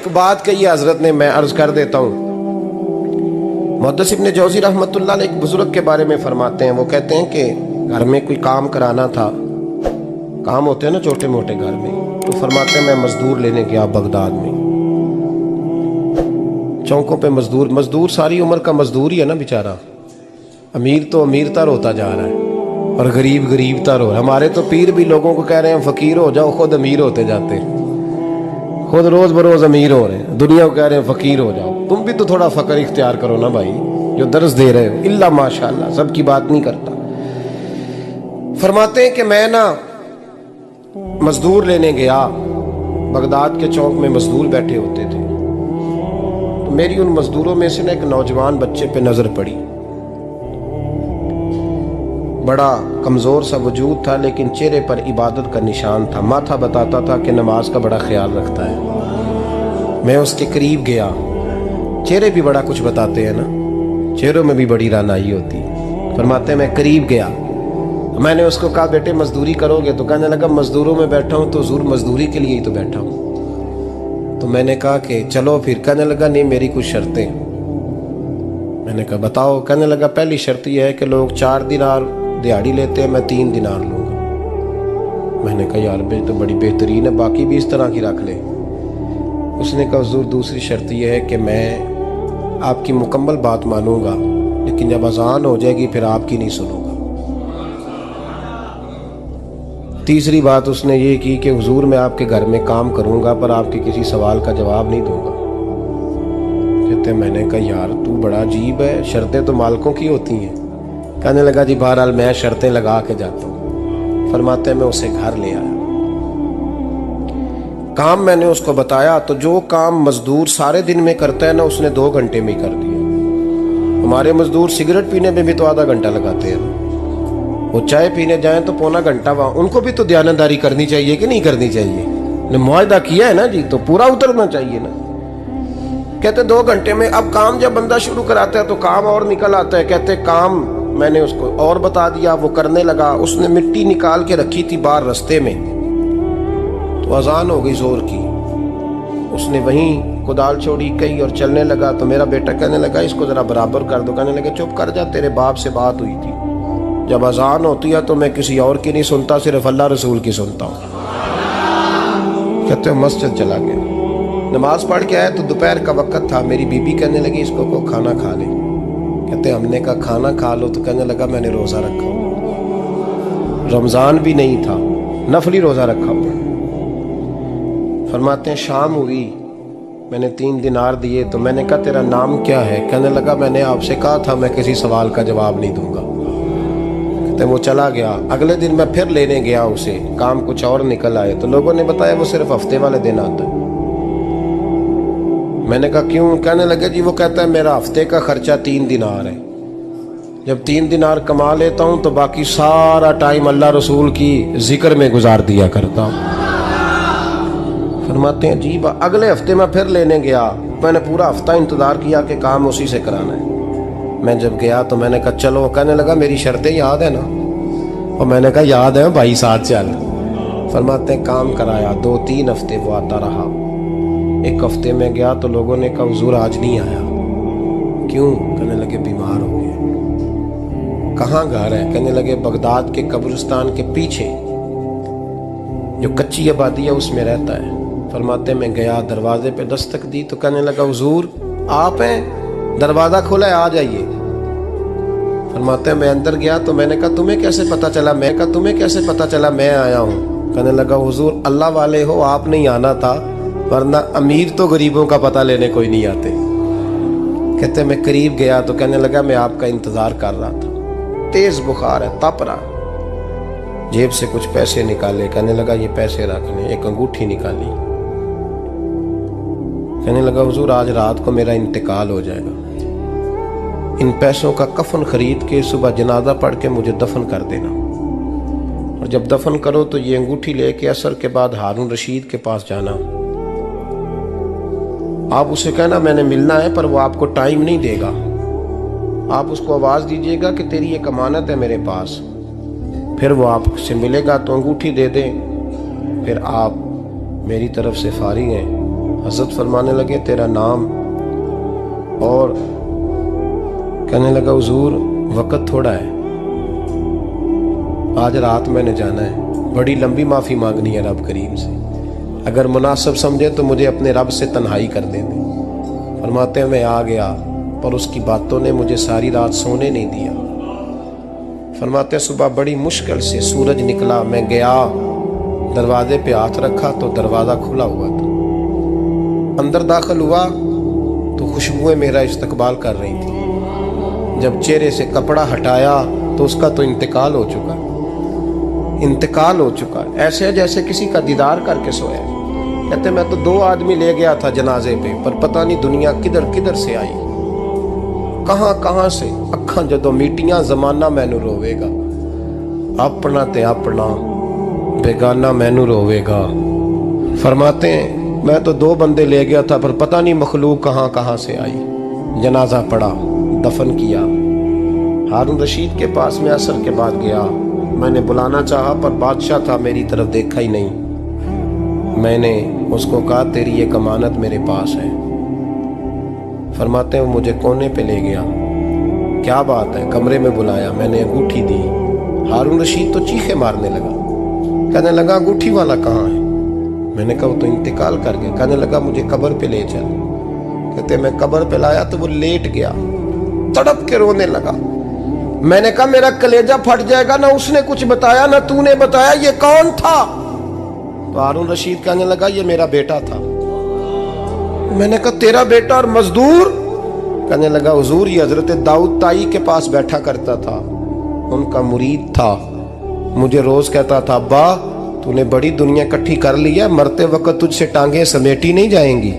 बात कही हजरत ने, मैं अर्ज कर देता हूँ। मुहद्दिस इब्न जौज़ी रहमतुल्लाह अलैह एक बुजुर्ग के बारे में फरमाते हैं, वो कहते हैं कि घर में कोई काम कराना था, काम होते हैं ना छोटे मोटे घर में, तो फरमाते हैं मैं मजदूर लेने गया बगदाद में। चौकों पे मजदूर सारी उम्र का मजदूर ही है ना बेचारा। अमीर तो अमीरतर होता जा रहा है और गरीब गरीबतर हो रहा है। हमारे तो पीर भी लोगों को कह रहे हैं फकीर हो जाओ, खुद अमीर होते जाते हैं, खुद रोज बरोज अमीर हो रहे हैं। दुनिया को कह रहे हैं फकीर हो जाओ। तुम भी तो थोड़ा फकर इख्तियार करो ना भाई, जो दर्स दे रहे हो। इल्ला माशाअल्लाह, सबकी बात नहीं करता। फरमाते हैं कि मैं ना मजदूर लेने गया, बगदाद के चौक में मजदूर बैठे होते थे, तो मेरी उन मजदूरों में से ना एक नौजवान बच्चे पे नजर पड़ी। बड़ा कमजोर सा वजूद था, लेकिन चेहरे पर इबादत का निशान था। माथा बताता था कि नमाज का बड़ा ख्याल रखता है। मैं उसके करीब गया। चेहरे भी बड़ा कुछ बताते हैं ना, चेहरों में भी बड़ी रानाई होती है। फरमाते हैं मैं करीब गया, मैंने उसको कहा बेटे मजदूरी करोगे? तो कहने लगा मजदूरों में बैठा हूँ तो हुजूर मजदूरी के लिए ही तो बैठा हूँ। तो मैंने कहा कि चलो फिर। कहने लगा नहीं, मेरी कुछ शर्तें। मैंने कहा बताओ? कहने लगा पहली शर्त यह है कि लोग 4 दिनार दिहाड़ी लेते हैं, मैं 3 दिनार लूँगा। मैंने कहा यार भाई तो बड़ी बेहतरीन है, बाकी भी इस तरह की रख ले। उसने कहा हुजूर दूसरी शर्त यह है कि मैं आपकी मुकम्मल बात मानूंगा, लेकिन जब अजान हो जाएगी फिर आपकी नहीं सुनूंगा। तीसरी बात उसने ये की कि हुजूर मैं आपके घर में काम करूंगा पर आपके किसी सवाल का जवाब नहीं दूंगा। कहते मैंने कहा यार तू बड़ा अजीब है, शर्तें तो मालिकों की होती हैं। कहने लगा जी बहरहाल मैं शर्तें लगा के जाता हूँ। फरमाते हैं मैं उसे घर ले आया, काम मैंने उसको बताया, तो जो काम मजदूर सारे दिन में करता है ना, उसने 2 घंटे में ही कर दिया। हमारे मजदूर सिगरेट पीने में भी तो आधा घंटा लगाते हैं, वो चाय पीने जाएं तो पौना घंटा वहाँ। उनको भी तो दयानतदारी करनी चाहिए कि नहीं करनी चाहिए? ने मुआहदा किया है ना जी, तो पूरा उतरना चाहिए ना। कहते 2 घंटे में। अब काम जब बंदा शुरू कराता है तो काम और निकल आता है। कहते काम मैंने उसको और बता दिया, वो करने लगा। उसने मिट्टी निकाल के रखी थी बाहर रास्ते में, तो अजान हो गई जोर की। उसने वहीं कुदाल छोड़ी कही और चलने लगा। तो मेरा बेटा कहने लगा इसको जरा बराबर कर दो। कहने लगा चुप कर जा, तेरे बाप से बात हुई थी, जब अजान होती है तो मैं किसी और की नहीं सुनता, सिर्फ अल्लाह रसूल की सुनता हूँ। कहते हो मस्जिद चला गया, नमाज पढ़ के आया तो दोपहर का वक्त था। मेरी बीबी कहने लगी इसको को खाना खा ले। कहते हमने कहा खाना खा लो, तो कहने लगा मैंने रोज़ा रखा हुआ, रमज़ान भी नहीं था, नफली रोज़ा रखा हुआ। फरमाते हैं शाम हुई, मैंने 3 दिनार दिए, तो मैंने कहा तेरा नाम क्या है? कहने लगा मैंने आपसे कहा था मैं किसी सवाल का जवाब नहीं दूंगा। कहते वो चला गया। अगले दिन मैं फिर लेने गया उसे, काम कुछ और निकल आए, तो लोगों ने बताया वो सिर्फ हफ्ते वाले दिन आता है। मैंने कहा क्यों? कहने लगे जी वो कहता है मेरा हफ्ते का खर्चा 3 दिनार है, जब 3 दिनार कमा लेता हूँ तो बाकी सारा टाइम अल्लाह रसूल की जिक्र में गुजार दिया करता हूँ। फरमाते हैं जी अगले हफ्ते मैं फिर लेने गया, मैंने पूरा हफ्ता इंतज़ार किया कि काम उसी से कराना है। मैं जब गया तो मैंने कहा चलो। कहने लगा मेरी शर्तें याद है ना? और मैंने कहा याद है भाई, साथ चल। फरमाते हैं काम कराया, 2-3 हफ्ते वो आता रहा। 1 हफ्ते में गया तो लोगों ने कहा हुजूर आज नहीं आया। क्यों? कहने लगे बीमार हो गए। कहाँ घर है? कहने लगे बगदाद के कब्रिस्तान के पीछे जो कच्ची आबादी है उसमें रहता है। फरमाते मैं गया, दरवाजे पे दस्तक दी तो कहने लगा हुजूर आप हैं? दरवाज़ा खोला है, आ जाइए। फरमाते मैं अंदर गया तो मैंने कहा तुम्हें कैसे पता चला? मैं कहा तुम्हें कैसे पता चला मैं आया हूँ? कहने लगा हुजूर अल्लाह वाले हो, आप नहीं आना था, वरना अमीर तो गरीबों का पता लेने कोई नहीं आते। कहते मैं करीब गया तो कहने लगा मैं आपका इंतज़ार कर रहा था, तेज़ बुखार है, तप रहा। जेब से कुछ पैसे निकाले, कहने लगा ये पैसे रखने। एक अंगूठी निकाली, कहने लगा हुजूर आज रात को मेरा इंतकाल हो जाएगा, इन पैसों का कफन खरीद के सुबह जनाजा पढ़ के मुझे दफन कर देना, और जब दफन करो तो ये अंगूठी लेके असर के बाद हारून रशीद के पास जाना। आप उसे कहना मैंने मिलना है, पर वो आपको टाइम नहीं देगा। आप उसको आवाज़ दीजिएगा कि तेरी एक अमानत है मेरे पास, फिर वो आपसे मिलेगा तो अंगूठी दे दें, फिर आप मेरी तरफ से फारिग हैं, हज़रत फरमाने लगे तेरा नाम, और कहने लगा हुजूर वक़्त थोड़ा है, आज रात मैंने जाना है, बड़ी लंबी माफ़ी मांगनी है रब करीम से, अगर मुनासिब समझे तो मुझे अपने रब से तन्हाई कर देने। फरमाते हैं मैं आ गया, पर उसकी बातों ने मुझे सारी रात सोने नहीं दिया। फरमाते हैं सुबह बड़ी मुश्किल से सूरज निकला, मैं गया दरवाजे पे हाथ रखा तो दरवाज़ा खुला हुआ था। अंदर दाखिल हुआ तो खुशबुएं मेरा इस्तकबाल कर रही थी। जब चेहरे से कपड़ा हटाया तो उसका तो इंतकाल हो चुका, इंतकाल हो चुका, ऐसे जैसे किसी का दीदार करके सोया। कहते मैं तो 2 आदमी ले गया था जनाजे पे, पर पता नहीं दुनिया किधर किधर से आई, कहां कहां से। अखां जदों मीटियां जमाना मैनू रोवेगा, अपना ते अपना बेगाना मैनू रोवेगा। फरमाते हैं मैं तो 2 बंदे ले गया था, पर पता नहीं मखलूक कहां कहां से आई। जनाजा पड़ा, दफन किया। हारून रशीद के पास में असर के बाद गया, मैंने बुलाना चाहा पर बादशाह था, मेरी तरफ देखा ही नहीं। मैंने उसको कहा तेरी एक अमानत मेरे पास है। फरमाते हैं वो मुझे कोने पे ले गया, क्या बात है, कमरे में बुलाया, मैंने अंगूठी दी। हारून रशीद तो चीखे मारने लगा, कहने लगा अंगूठी वाला कहाँ है? मैंने कहा वो तो इंतकाल कर गया। कहने लगा मुझे कब्र पे ले चल। कहते मैं कब्र पे लाया तो वो लेट गया, तड़प के रोने लगा। मैंने कहा मेरा कलेजा फट जाएगा, ना उसने कुछ बताया ना तूने बताया, ये कौन था? तो हारून रशीद कहने लगा ये मेरा बेटा था। मैंने कहा तेरा बेटा और मजदूर? कहने लगा हुजूर ये हजरत दाऊद ताई के पास बैठा करता था, उनका मुरीद था, मुझे रोज कहता था अब्बा तूने बड़ी दुनिया इकट्ठी कर ली है, मरते वक्त तुझसे टांगे समेटी नहीं जाएंगी,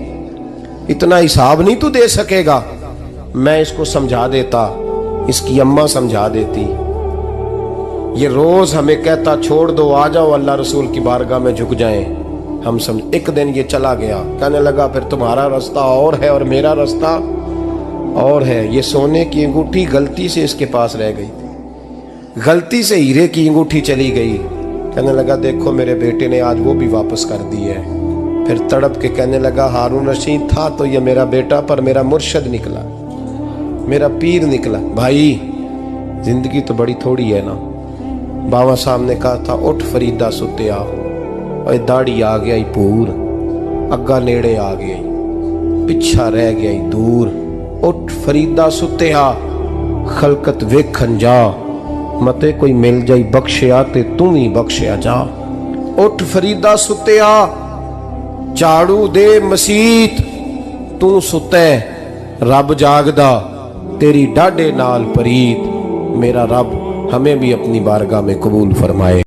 इतना हिसाब नहीं तू दे सकेगा। मैं इसको समझा देता, इसकी अम्मा समझा देती। ये रोज हमें कहता छोड़ दो, आ जाओ अल्लाह रसूल की बारगाह में झुक जाएं। हम समझ। एक दिन ये चला गया, कहने लगा फिर तुम्हारा रास्ता और है और मेरा रास्ता और है। ये सोने की अंगूठी गलती से इसके पास रह गई थी, गलती से हीरे की अंगूठी चली गई। कहने लगा देखो मेरे बेटे ने आज वो भी वापस कर दी है। फिर तड़प के कहने लगा हारून रशीद था तो ये मेरा बेटा, पर मेरा मुर्शद निकला, मेरा पीर निकला। भाई जिंदगी तो बड़ी थोड़ी है ना। बाबा साहब ने कहा था उठ फरीदा सुत्या, और दाढ़ी आ गया पूर, अग्गा नेड़े आ गया, पिछा रह गया दूर। उठ फरीदा सुत्या, खलकत वेखन जा, मते कोई मिल जाई बख्शिया ते तू भी बख्शिया जा। उठ फरीदा सुत्या, झाड़ू दे मसीत, तू सुते रब जागदा, तेरी डाडे नाल परीत। मेरा रब हमें भी अपनी बारगाह में कबूल फरमाए।